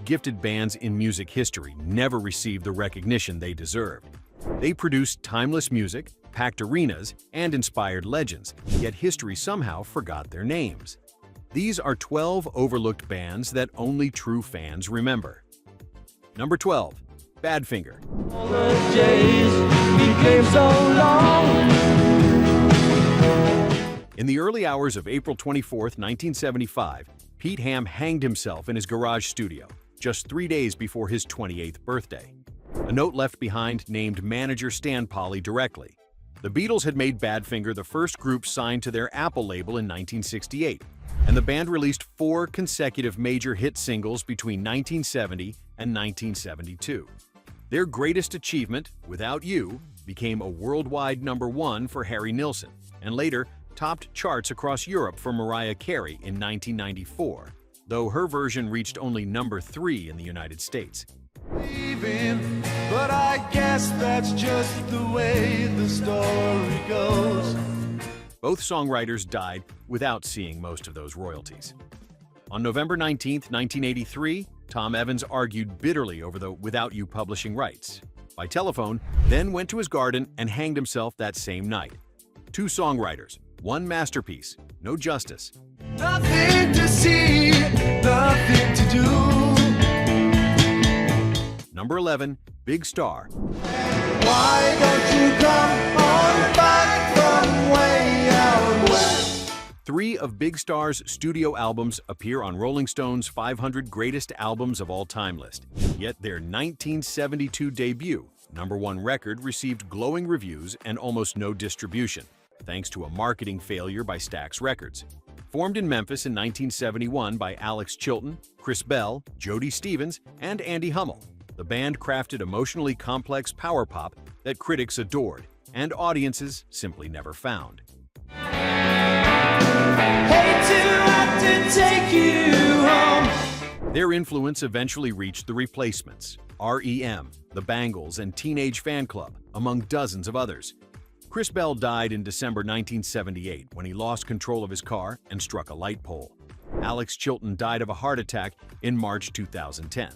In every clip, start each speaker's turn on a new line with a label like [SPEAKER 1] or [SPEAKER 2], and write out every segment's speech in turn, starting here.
[SPEAKER 1] gifted bands in music history never received the recognition they deserved. They produced timeless music, packed arenas, and inspired legends, yet history somehow forgot their names. These are 12 overlooked bands that only true fans remember. Number 12. Badfinger.
[SPEAKER 2] All the days became so long.
[SPEAKER 1] In the early hours of April 24, 1975, Pete Ham hanged himself in his garage studio, just 3 days before his 28th birthday. A note left behind named manager Stan Polly directly. The Beatles had made Badfinger the first group signed to their Apple label in 1968, and the band released 4 consecutive major hit singles between 1970 and 1972. Their greatest achievement, Without You, became a worldwide #1 for Harry Nilsson, and later topped charts across Europe for Mariah Carey in 1994, though her version reached only #3 in the United States.
[SPEAKER 3] Leaving, but I guess that's just the way the story goes.
[SPEAKER 1] Both songwriters died without seeing most of those royalties. On November 19, 1983, Tom Evans argued bitterly over the Without You publishing rights. By telephone, then went to his garden and hanged himself that same night. 2 songwriters, 1 masterpiece, no justice.
[SPEAKER 3] Nothing to see, nothing to do.
[SPEAKER 1] Number 11, Big Star.
[SPEAKER 3] Why don't you come on back from way out west?
[SPEAKER 1] 3 of Big Star's studio albums appear on Rolling Stone's 500 Greatest Albums of All Time list. Yet their 1972 debut, #1 record, received glowing reviews and almost no distribution, thanks to a marketing failure by Stax Records. Formed in Memphis in 1971 by Alex Chilton, Chris Bell, Jody Stevens, and Andy Hummel, the band crafted emotionally complex power pop that critics adored and audiences simply never found.
[SPEAKER 3] Hate to have to take you home.
[SPEAKER 1] Their influence eventually reached the Replacements, REM, the Bangles, and Teenage Fan Club, among dozens of others. Chris Bell died in December 1978 when he lost control of his car and struck a light pole. Alex Chilton died of a heart attack in March 2010.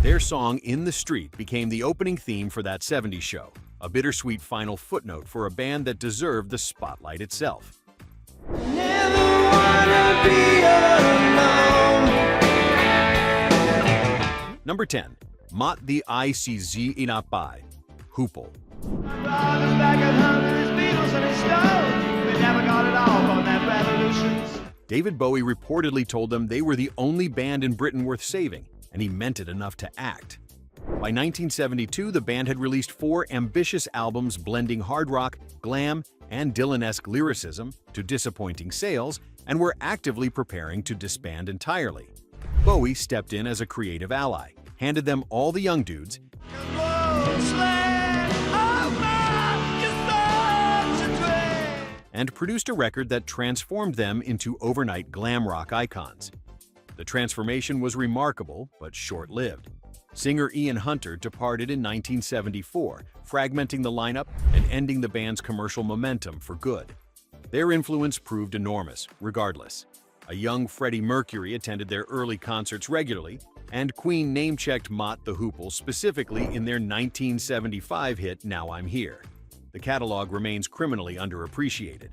[SPEAKER 1] Their song In the Street became the opening theme for that '70s show, a bittersweet final footnote for a band that deserved the spotlight itself.
[SPEAKER 3] Never wanna be alone.
[SPEAKER 1] Number 10. Mott the Hoople. David Bowie reportedly told them they were the only band in Britain worth saving, and he meant it enough to act. By 1972, the band had released 4 ambitious albums blending hard rock, glam, and Dylan-esque lyricism to disappointing sales, and were actively preparing to disband entirely. Bowie stepped in as a creative ally, handed them all the young dudes, and produced a record that transformed them into overnight glam rock icons. The transformation was remarkable but short-lived. Singer Ian Hunter departed in 1974, fragmenting the lineup and ending the band's commercial momentum for good. Their influence proved enormous, regardless. A young Freddie Mercury attended their early concerts regularly, and Queen name-checked Mott the Hoople specifically in their 1975 hit Now I'm Here. The catalog remains criminally underappreciated.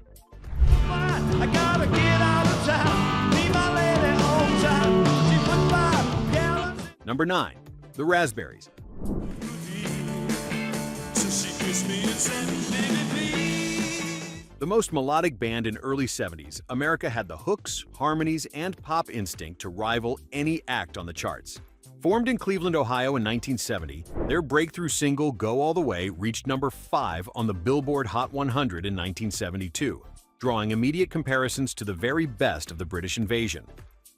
[SPEAKER 3] I gotta get out of town, leave my lady home town. She put 5 gallons.
[SPEAKER 1] Number 9. The Raspberries.
[SPEAKER 3] So she kissed me and said, baby, please.
[SPEAKER 1] The most melodic band in early '70s, America had the hooks, harmonies, and pop instinct to rival any act on the charts. Formed in Cleveland, Ohio in 1970, their breakthrough single Go All the Way reached number 5 on the Billboard Hot 100 in 1972, drawing immediate comparisons to the very best of the British Invasion.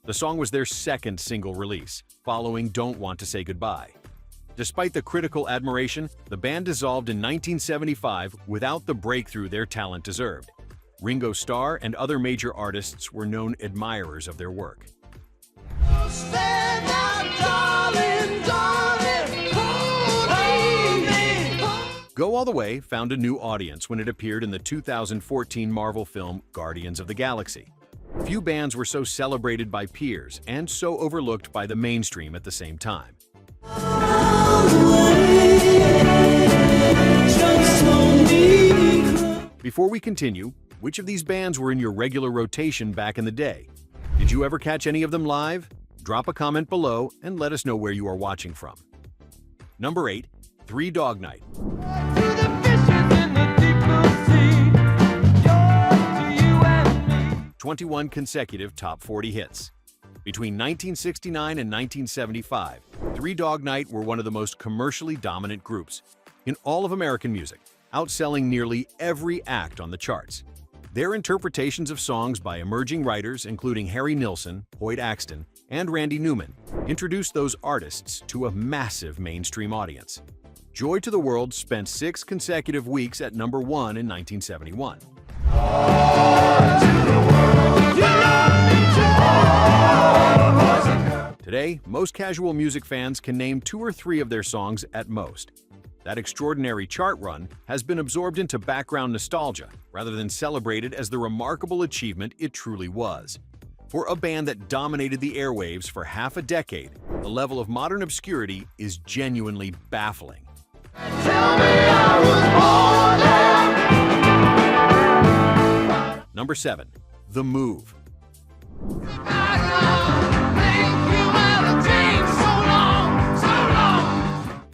[SPEAKER 1] The song was their second single release, following Don't Want to Say Goodbye. Despite the critical admiration, the band dissolved in 1975 without the breakthrough their talent deserved. Ringo Starr and other major artists were known admirers of their work.
[SPEAKER 3] Stand out, darling, darling, hold me.
[SPEAKER 1] Go All the Way found a new audience when it appeared in the 2014 Marvel film Guardians of the Galaxy. Few bands were so celebrated by peers and so overlooked by the mainstream at the same time. Before we continue, which of these bands were in your regular rotation back in the day? Did you ever catch any of them live? Drop a comment below and let us know where you are watching from. Number 8, Three Dog Night. 21 consecutive top 40 hits. Between 1969 and 1975, Three Dog Night were one of the most commercially dominant groups in all of American music, outselling nearly every act on the charts. Their interpretations of songs by emerging writers, including Harry Nilsson, Hoyt Axton, and Randy Newman, introduced those artists to a massive mainstream audience. Joy to the World spent 6 consecutive weeks at number 1 in 1971. Today, most casual music fans can name 2 or 3 of their songs at most. That extraordinary chart run has been absorbed into background nostalgia rather than celebrated as the remarkable achievement it truly was. For a band that dominated the airwaves for half a decade, the level of modern obscurity is genuinely baffling. Number 7, The Move.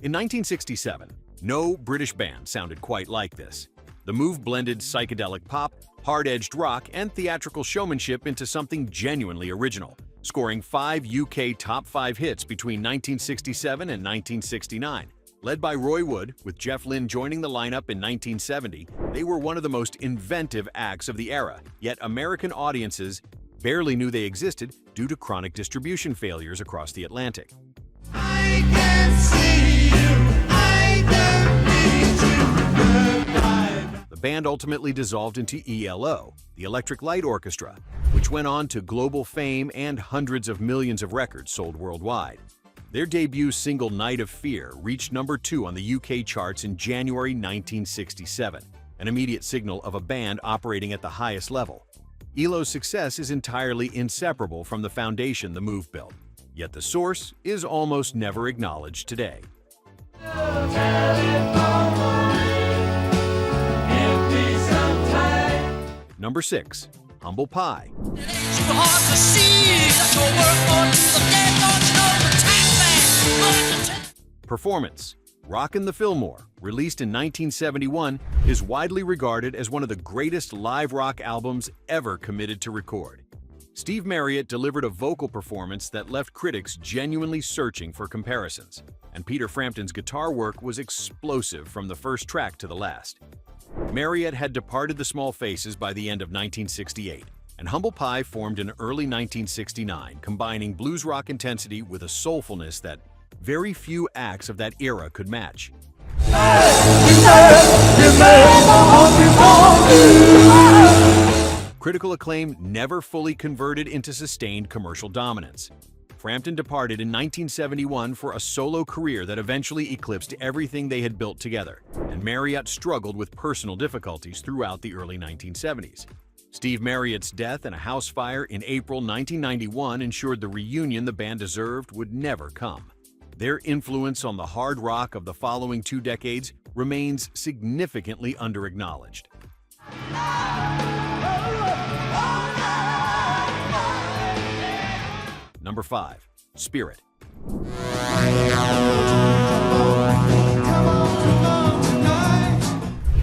[SPEAKER 1] In 1967, no British band sounded quite like this. The Move blended psychedelic pop, hard-edged rock, and theatrical showmanship into something genuinely original, scoring 5 UK top 5 hits between 1967 and 1969. Led by Roy Wood, with Jeff Lynne joining the lineup in 1970, they were one of the most inventive acts of the era, yet American audiences barely knew they existed due to chronic distribution failures across the Atlantic.
[SPEAKER 3] I can see you, I don't need you.
[SPEAKER 1] The band ultimately dissolved into ELO, the Electric Light Orchestra, which went on to global fame and hundreds of millions of records sold worldwide. Their debut single Night of Fear reached number 2 on the UK charts in January 1967, an immediate signal of a band operating at the highest level. ELO's success is entirely inseparable from the foundation the Move built, yet the source is almost never acknowledged today. Number 6, Humble Pie. Performance. Rockin' the Fillmore, released in 1971, is widely regarded as one of the greatest live rock albums ever committed to record. Steve Marriott delivered a vocal performance that left critics genuinely searching for comparisons, and Peter Frampton's guitar work was explosive from the first track to the last. Marriott had departed the Small Faces by the end of 1968, and Humble Pie formed in early 1969, combining blues rock intensity with a soulfulness that very few acts of that era could match. Critical acclaim never fully converted into sustained commercial dominance. Frampton departed in 1971 for a solo career that eventually eclipsed everything they had built together, and Marriott struggled with personal difficulties throughout the early 1970s. Steve Marriott's death in a house fire in April 1991 ensured the reunion the band deserved would never come. Their influence on the hard rock of the following 2 decades remains significantly underacknowledged. Number 5, Spirit.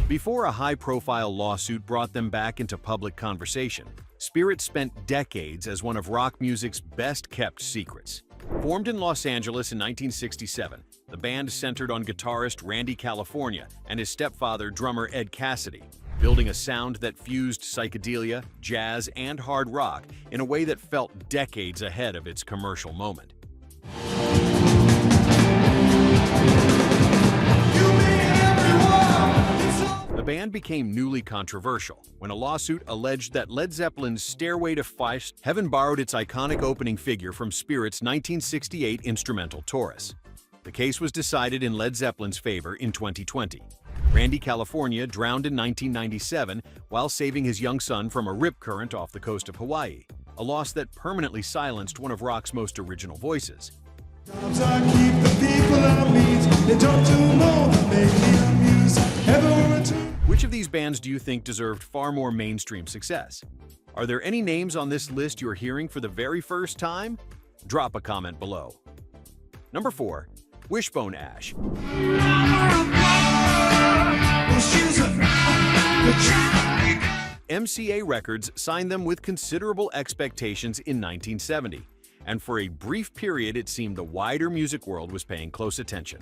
[SPEAKER 1] Before a high-profile lawsuit brought them back into public conversation, Spirit spent decades as one of rock music's best-kept secrets. Formed in Los Angeles in 1967, the band centered on guitarist Randy California and his stepfather, drummer Ed Cassidy, building a sound that fused psychedelia, jazz, and hard rock in a way that felt decades ahead of its commercial moment. The band became newly controversial when a lawsuit alleged that Led Zeppelin's Stairway to Feist Heaven borrowed its iconic opening figure from Spirit's 1968 instrumental Taurus. The case was decided in Led Zeppelin's favor in 2020. Randy California drowned in 1997 while saving his young son from a rip current off the coast of Hawaii. a loss that permanently silenced one of rock's most original voices.
[SPEAKER 3] I keep the people I meet. They don't do more than make me amuse. Ever return?
[SPEAKER 1] Which of these bands do you think deserved far more mainstream success? Are there any names on this list you're hearing for the very first time? Drop a comment below. Number 4. Wishbone Ash. MCA Records signed them with considerable expectations in 1970, and for a brief period it seemed the wider music world was paying close attention.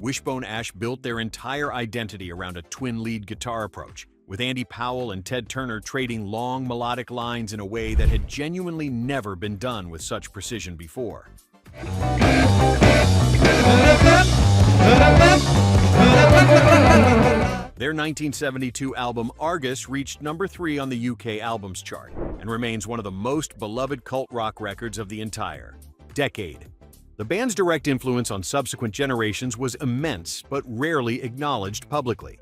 [SPEAKER 1] Wishbone Ash built their entire identity around a twin-lead guitar approach, with Andy Powell and Ted Turner trading long melodic lines in a way that had genuinely never been done with such precision before. Their 1972 album Argus reached number 3 on the UK albums chart and remains one of the most beloved cult rock records of the entire decade. The band's direct influence on subsequent generations was immense but rarely acknowledged publicly.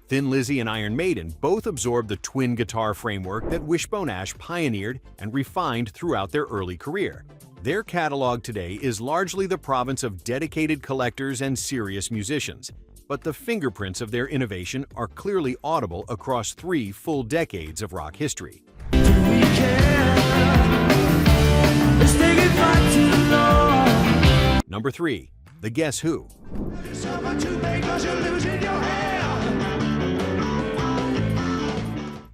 [SPEAKER 1] Thin Lizzy and Iron Maiden both absorbed the twin guitar framework that Wishbone Ash pioneered and refined throughout their early career. Their catalog today is largely the province of dedicated collectors and serious musicians, but the fingerprints of their innovation are clearly audible across 3 full decades of rock history. Number 3. The Guess Who.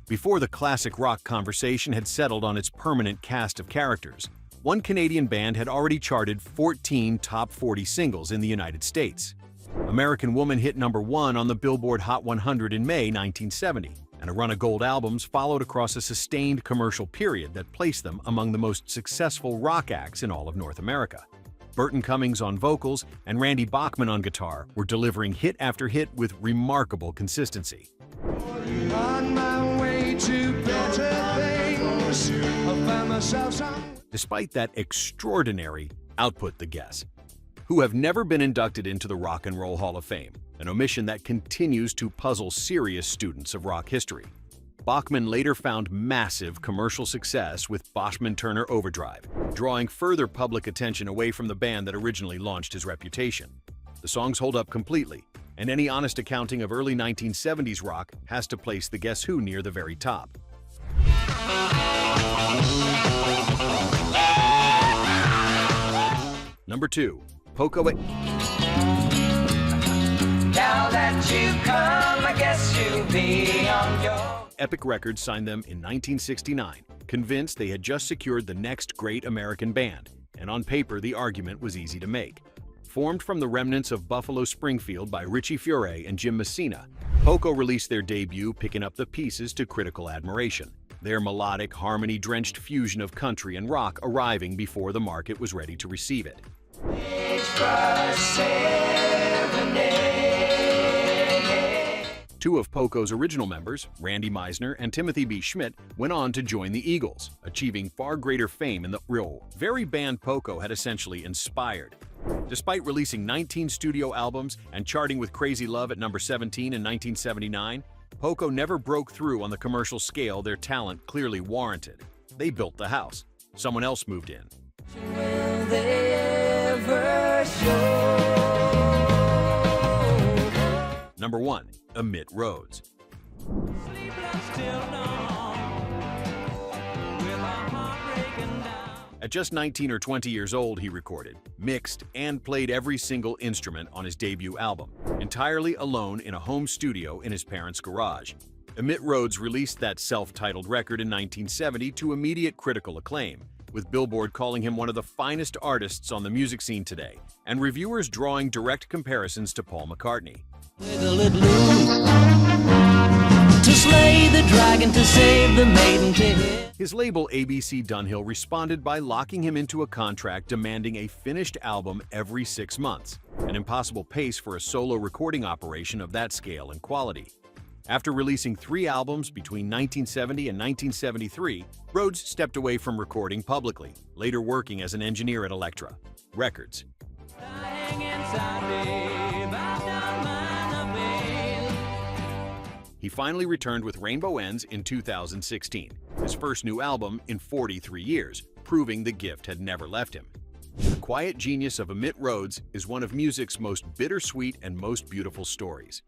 [SPEAKER 1] Before the classic rock conversation had settled on its permanent cast of characters, one Canadian band had already charted 14 top 40 singles in the United States. American Woman hit number 1 on the Billboard Hot 100 in May 1970, and a run of gold albums followed across a sustained commercial period that placed them among the most successful rock acts in all of North America. Burton Cummings on vocals and Randy Bachman on guitar were delivering hit after hit with remarkable consistency.
[SPEAKER 3] On my way to better things, I found myself some.
[SPEAKER 1] Despite that extraordinary output, the Guess Who have never been inducted into the Rock and Roll Hall of Fame, an omission that continues to puzzle serious students of rock history. Bachman later found massive commercial success with Bachman-Turner Overdrive, drawing further public attention away from the band that originally launched his reputation. The songs hold up completely, and any honest accounting of early 1970s rock has to place the Guess Who near the very top. Number 2. Poco.
[SPEAKER 4] Now that you come, I guess you'll be on your...
[SPEAKER 1] Epic Records signed them in 1969, convinced they had just secured the next great American band, and on paper the argument was easy to make. Formed from the remnants of Buffalo Springfield by Richie Furay and Jim Messina, Poco released their debut, picking up the pieces to critical admiration, their melodic, harmony-drenched fusion of country and rock arriving before the market was ready to receive it. Two of Poco's original members, Randy Meisner and Timothy B. Schmidt, went on to join the Eagles, achieving far greater fame in the very band Poco had essentially inspired. Despite releasing 19 studio albums and charting with Crazy Love at number 17 in 1979, Poco never broke through on the commercial scale their talent clearly warranted. They built the house. Someone else moved in.
[SPEAKER 4] Will they ever show?
[SPEAKER 1] Number 1. Emitt Rhodes. At just 19 or 20 years old, he recorded, mixed, and played every single instrument on his debut album, entirely alone in a home studio in his parents' garage. Emitt Rhodes released that self-titled record in 1970 to immediate critical acclaim, with Billboard calling him one of the finest artists on the music scene today, and reviewers drawing direct comparisons to Paul McCartney.
[SPEAKER 2] Wiggle it loose to slay the dragon, to save the maiden, to hit.
[SPEAKER 1] His label ABC Dunhill responded by locking him into a contract demanding a finished album every 6 months, an impossible pace for a solo recording operation of that scale and quality. After releasing 3 albums between 1970 and 1973, Rhodes stepped away from recording publicly, later working as an engineer at Elektra Records. He finally returned with Rainbow Ends in 2016, his first new album in 43 years, proving the gift had never left him. The quiet genius of Emitt Rhodes is one of music's most bittersweet and most beautiful stories.